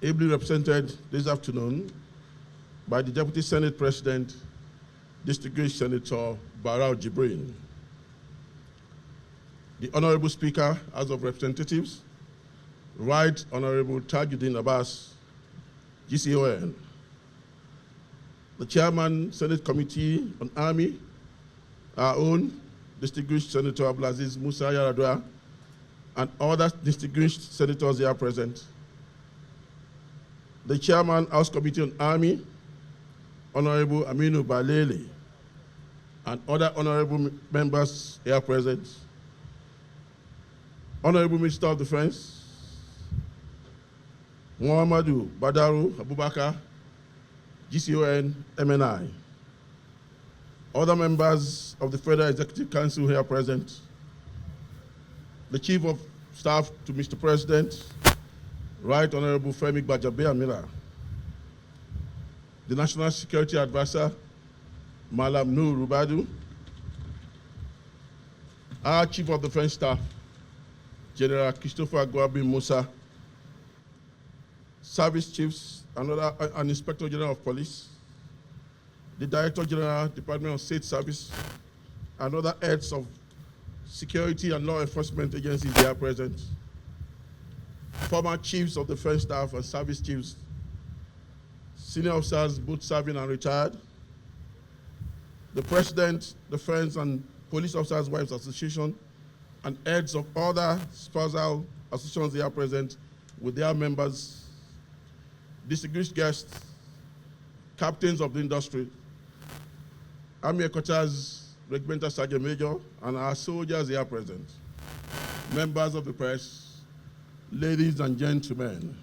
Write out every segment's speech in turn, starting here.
ably represented this afternoon by the Deputy Senate President, Distinguished Senator Barracks. The Honorable Speaker, House of Representatives, Right Honorable Tajuddin Abbas, GCON, the Chairman, Senate Committee on Army, our own Distinguished Senator Abdulaziz Musa Yaradua, and other distinguished senators here present, the Chairman, House Committee on Army, Honorable Aminu Balele, and other honorable members here present, Honorable Minister of Defense, Muhammadu Badaru Abubakar, GCON, MNI, other members of the Federal Executive Council here present, the Chief of Staff to Mr. President, Right Honorable Femi Gbajabe Amila, the National Security Advisor, Malam Nur Rubadu, our Chief of Defense Staff, General Christopher Gwabi Musa, Service Chiefs, and Inspector General of Police, the Director General, Department of State Service, and other heads of security and law enforcement agencies here present, former Chiefs of Defense Staff and Service Chiefs, senior officers, both serving and retired, the President, Defense and Police Officers' Wives Association, and heads of other spousal associations here present with their members, distinguished guests, captains of the industry, Army Headquarters, Regimental Sergeant Major, and our soldiers here present, members of the press, ladies and gentlemen.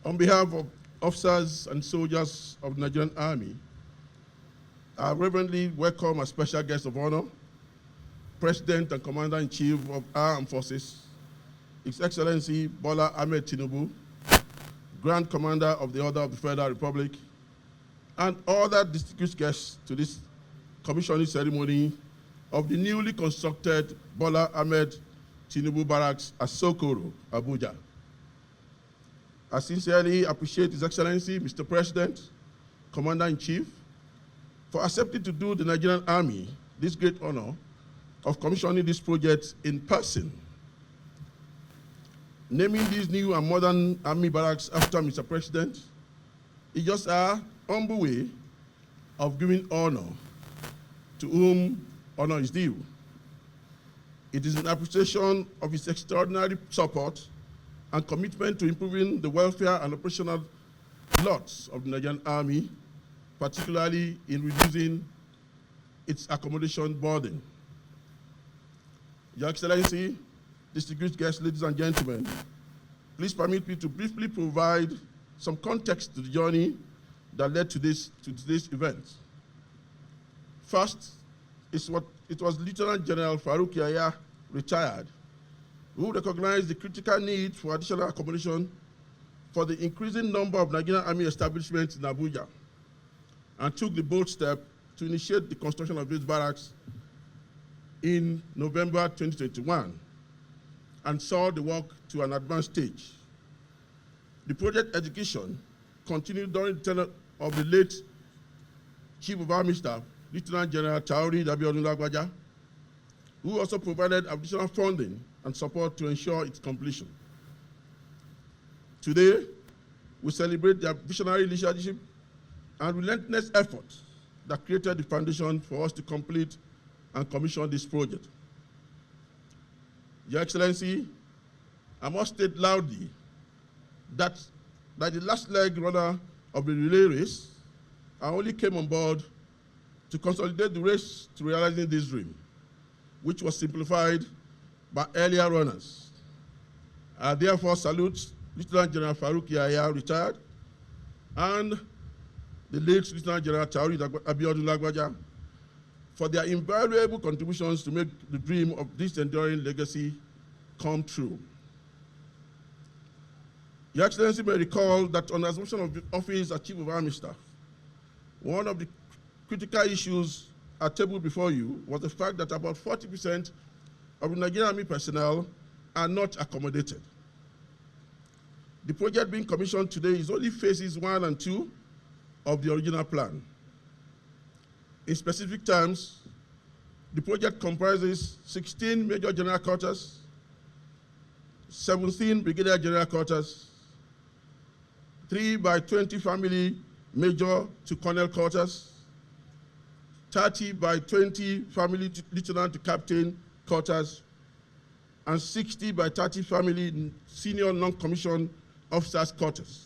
On behalf of officers and soldiers of the Nigerian Army, I reverently welcome a special guest of honor, President and Commander-in-Chief of our Armed Forces, His Excellency Bola Ahmed Tinubu, Grand Commander of the Order of the Federal Republic, and other distinguished guests to this commissioning ceremony of the newly constructed Bola Ahmed Tinubu Barracks at Sokoro, Abuja. I sincerely appreciate His Excellency, Mr. President, Commander-in-Chief, for accepting to do the Nigerian Army this great honor of commissioning this project in person. Naming these new and modern Army barracks after Mr. President is just a humble way of giving honor to whom honor is due. It is an appreciation of his extraordinary support and commitment to improving the welfare and operational lots of the Nigerian Army, particularly in reducing its accommodation burden. Your Excellency, distinguished guests, ladies and gentlemen, please permit me to briefly provide some context to the journey that led to this event. First, it was Lieutenant General Farouk Yahya, retired, who recognized the critical need for additional accommodation for the increasing number of Nigerian Army establishments in Abuja, and took the bold step to initiate the construction of these barracks in November 2021 and saw the work to an advanced stage. The project execution continued during the tenure of the late Chief of Army Staff, Lieutenant General Taori Dabiodun Lagbaja, who also provided additional funding and support to ensure its completion. Today, we celebrate their visionary leadership and relentless efforts that created the foundation for us to complete and commission this project. Your Excellency, I must state loudly that the last leg runner of the relay race, I only came on board to consolidate the race to realizing this dream, which was simplified by earlier runners. I therefore salute Lieutenant General Farouk Yahya, retired, and the late Lieutenant General Taori Dabiodun Lagbaja for their invaluable contributions to make the dream of this enduring legacy come true. Your Excellency may recall that on the assumption of the office as Chief of Army Staff, one of the critical issues at table before you was the fact that about 40% of the Nigerian Army personnel are not accommodated. The project being commissioned today is only phases 1 and 2 of the original plan. In specific terms, the project comprises 16 major general quarters, 17 brigadier general quarters, 3 by 20 family major to colonel quarters, 30 by 20 family lieutenant to captain quarters, and 60 by 30 family senior non-commissioned officers quarters.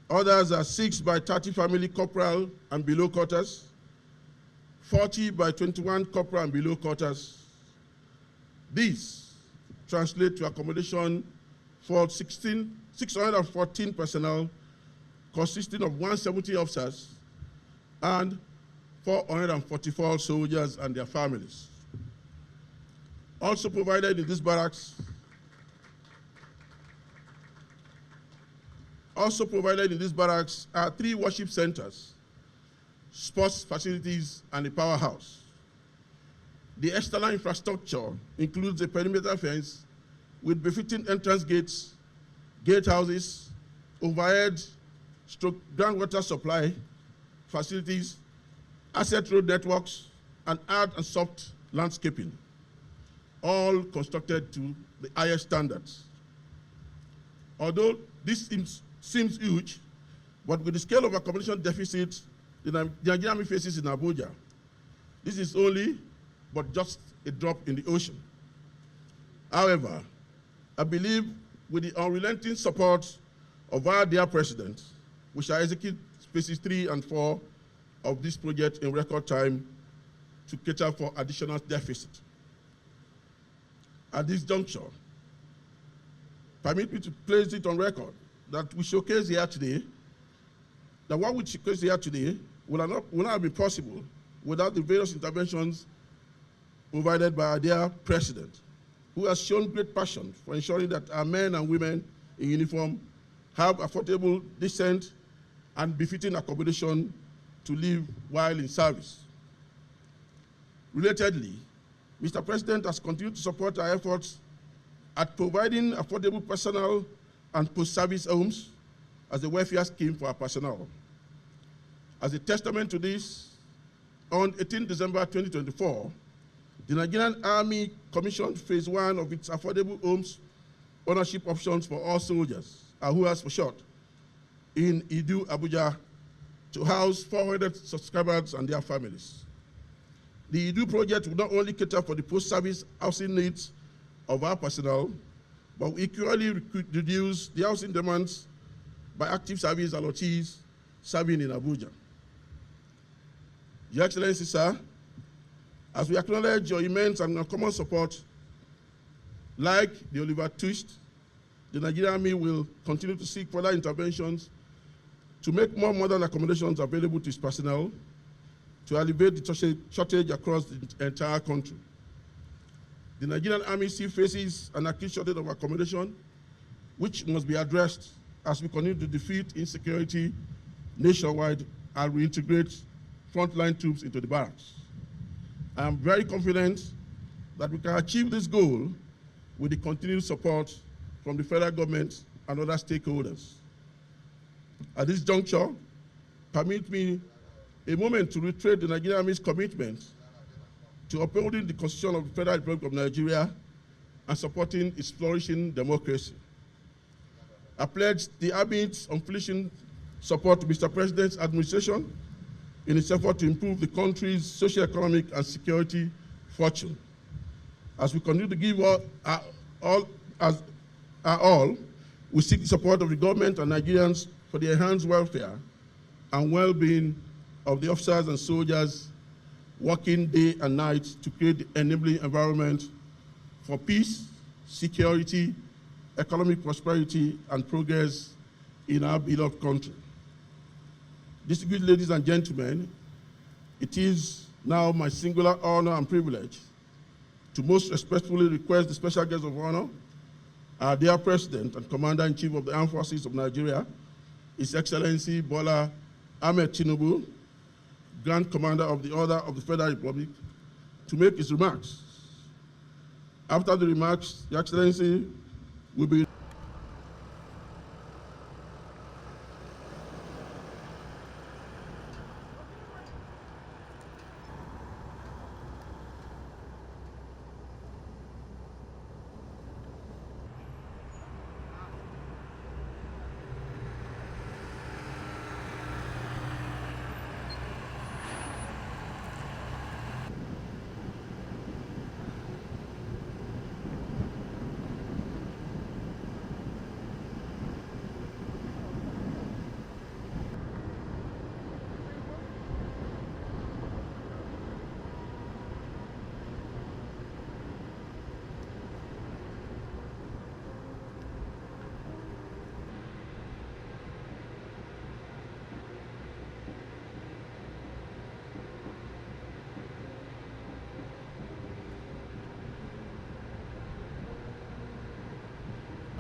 Others are 6 by 30 family corporal and below quarters, 40 by 21 corporal and below quarters. These translate to accommodation for 614 personnel, consisting of 170 officers and 444 soldiers and their families. Also provided in this barracks are 3 worship centers, sports facilities, and a powerhouse. The external infrastructure includes a perimeter fence with befitting entrance gates, gatehouses, overhead groundwater supply facilities, asset road networks, and hard and soft landscaping, all constructed to the highest standards. Although this seems huge, but with the scale of accommodation deficit the Nigerian Army faces in Abuja, this is only but just a drop in the ocean. However, I believe with the unrelenting support of our dear President, we shall execute phases 3 and 4 of this project in record time to cater for additional deficit. At this juncture, permit me to place it on record that we showcase here today, that what we showcase here today will not be possible without the various interventions provided by our dear President, who has shown great passion for ensuring that our men and women in uniform have affordable, decent, and befitting accommodation to live while in service. Relatedly, Mr. President has continued to support our efforts at providing affordable personal and post-service homes as a welfare scheme for our personnel. As a testament to this, on 18 December 2024, the Nigerian Army commissioned phase 1 of its affordable homes ownership options for all soldiers, AHUAs for short, in Idu, Abuja, to house 400 subscribers and their families. The Idu project will not only cater for the post-service housing needs of our personnel, but will equally reduce the housing demands by active service allottees serving in Abuja. Your Excellency, sir, as we acknowledge your immense and uncommon support, like the Oliver Twist, the Nigerian Army will continue to seek further interventions to make more modern accommodations available to its personnel to alleviate the shortage across the entire country. The Nigerian Army still faces an acute shortage of accommodation, which must be addressed as we continue to defeat insecurity nationwide and reintegrate frontline troops into the barracks. I am very confident that we can achieve this goal with the continued support from the federal government and other stakeholders. At this juncture, permit me a moment to reiterate the Nigerian Army's commitment to upholding the Constitution of the Federal Republic of Nigeria and supporting its flourishing democracy. I pledge the Army's unflinching support to Mr. President's administration in its effort to improve the country's socio-economic and security fortune. As we continue to give all, we seek the support of the government and Nigerians for the enhanced welfare and well-being of the officers and soldiers working day and night to create the enabling environment for peace, security, economic prosperity, and progress in our beloved country. Distinguished ladies and gentlemen, it is now my singular honor and privilege to most respectfully request the special guest of honor, our dear President and Commander-in-Chief of the Armed Forces of Nigeria, His Excellency Bola Ahmed Tinubu, Grand Commander of the Order of the Federal Republic, to make his remarks. After the remarks, Your Excellency will be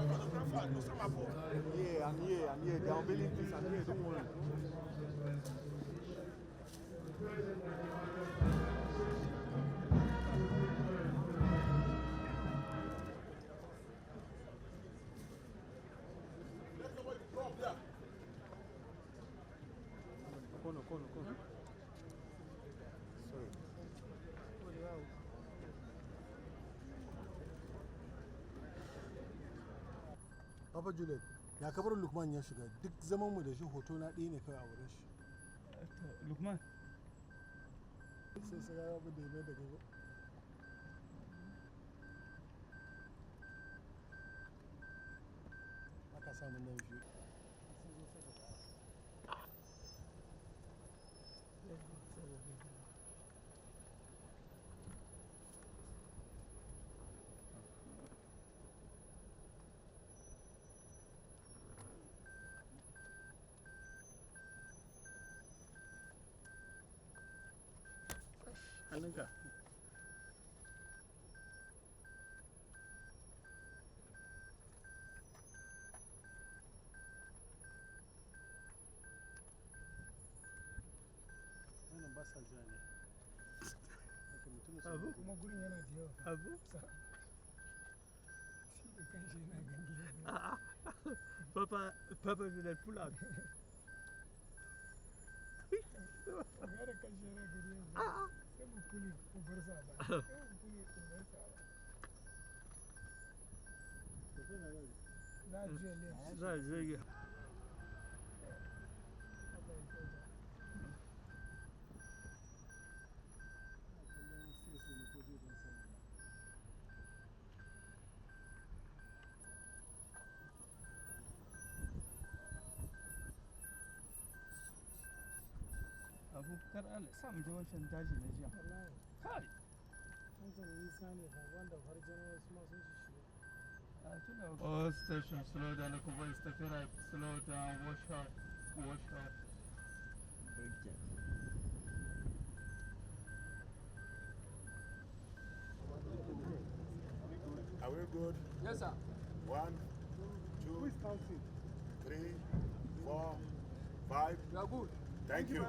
Yeah, I'm here. They're unveiling this. I'm here. Don't worry. Corner. Sorry. Papa Juliet, ya kabar Lukman ya shiga duk zaman mu da shi hoto na ɗaya ne kawai a wurin shi. Lukman? Sai ya rabu da mai daga aka samu nan shi. Hannunka. Wannan ba sa jira ne. Abu? Kuma gurin yana da yawa. Abu? Shi da kanshi yana gani. Papa Juliet, pull out. Ga da kanshi yana gani yanzu. Sai mu kuli ku bar sa ba. Sai mu kuli ku bar sa ba. Za a juya left. Za a zage. Haka ya kyauta. Abu, kar Allah sa mu je wancan daji na jiya. Wallahi. Kai! Wancan nisa ne fa wanda farjan wasu ma sun shigo. All stations, slow down, Kuba, step right, slow down, wash out. Break Are we good? Yes, sir. 1, 2, 3, 4, 5. You are good. Thank you.